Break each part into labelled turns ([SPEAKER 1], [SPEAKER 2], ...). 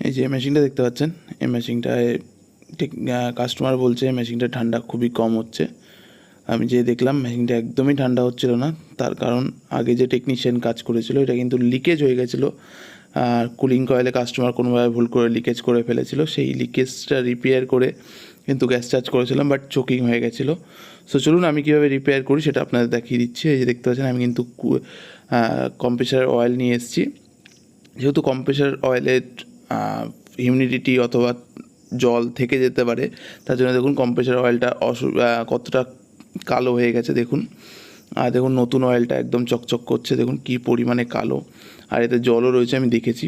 [SPEAKER 1] এই যে মেশিনটা দেখতে পাচ্ছেন, এই মেশিনটায় ঠিক কাস্টমার বলছে মেশিনটা ঠান্ডা খুবই কম হচ্ছে। আমি যে দেখলাম মেশিনটা একদমই ঠান্ডা হচ্ছিল না। তার কারণ আগে যে টেকনিশিয়ান কাজ করেছিল এটা কিন্তু লিকেজ হয়ে গেছিলো। আর কুলিং কয়েলে কাস্টমার কোনোভাবে ভুল করে লিকেজ করে ফেলেছিল, সেই লিকেজটা রিপেয়ার করে কিন্তু গ্যাস চার্জ করেছিলাম, বাট চোকিং হয়ে গেছিলো। সো চলুন আমি কীভাবে রিপেয়ার করি সেটা আপনাদের দেখিয়ে দিচ্ছি। এই যে দেখতে পাচ্ছেন আমি কিন্তু কম্প্রেসার অয়েল নিয়ে এসেছি। যেহেতু কম্প্রেসার অয়েলের হিউমিডিটি অথবা জল থেকে যেতে পারে, তার জন্য দেখুন কম্প্রেসার অয়েলটা কতটা কালো হয়ে গেছে দেখুন। আর দেখুন নতুন অয়েলটা একদম চকচক করছে, দেখুন কী পরিমাণে কালো, আর এতে জলও রয়েছে আমি দেখেছি।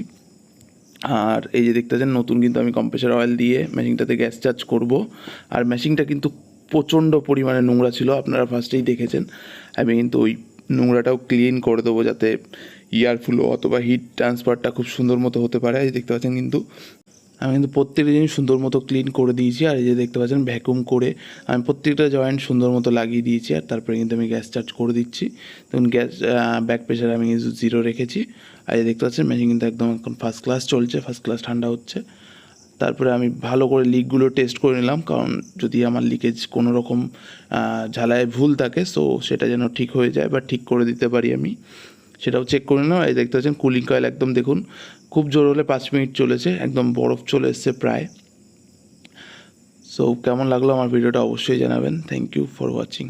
[SPEAKER 1] আর এই যে দেখতে পাচ্ছেন নতুন কিন্তু আমি কম্প্রেসার অয়েল দিয়ে মেশিনটাতে গ্যাস চার্জ করব। আর মেশিনটা কিন্তু প্রচণ্ড পরিমাণে নোংরা ছিল, আপনারা ফার্স্টেই দেখেছেন। আমি কিন্তু ওই নোংরাটাও ক্লিন করে দেবো যাতে এয়ার ফ্লো অথবা হিট ট্রান্সফারটা খুব সুন্দর মতো হতে পারে। এই দেখতে পাচ্ছেন কিন্তু আমি কিন্তু প্রত্যেকটা জিনিস সুন্দর মতো ক্লিন করে দিয়েছি। আর এই যে দেখতে পাচ্ছেন ভ্যাকুম করে আমি প্রত্যেকটা জয়েন্ট সুন্দর মতো লাগিয়ে দিয়েছি। আর তারপরে কিন্তু আমি গ্যাস চার্জ করে দিচ্ছি। তখন গ্যাস ব্যাক প্রেশার আমি কিন্তু 0 রেখেছি। আর এই দেখতে পাচ্ছেন মেশিন কিন্তু একদম এখন ফার্স্ট ক্লাস চলছে, ফার্স্ট ক্লাস ঠান্ডা হচ্ছে। তারপরে আমি ভালো করে লিকগুলো টেস্ট করে নিলাম, কারণ যদি আমার লিকেজ কোনো রকম ঝালায় ভুল থাকে সো সেটা যেন ঠিক হয়ে যায় বা ঠিক করে দিতে পারি আমি, সেটাও চেক করে নিলাম। এই দেখতে পাচ্ছেন কুলিং কয়েল একদম দেখুন খুব জোর হলে 5 মিনিট চলেছে, একদম বরফ চলে এসছে প্রায়। সো কেমন লাগলো আমার ভিডিওটা অবশ্যই জানাবেন। Thank you for watching.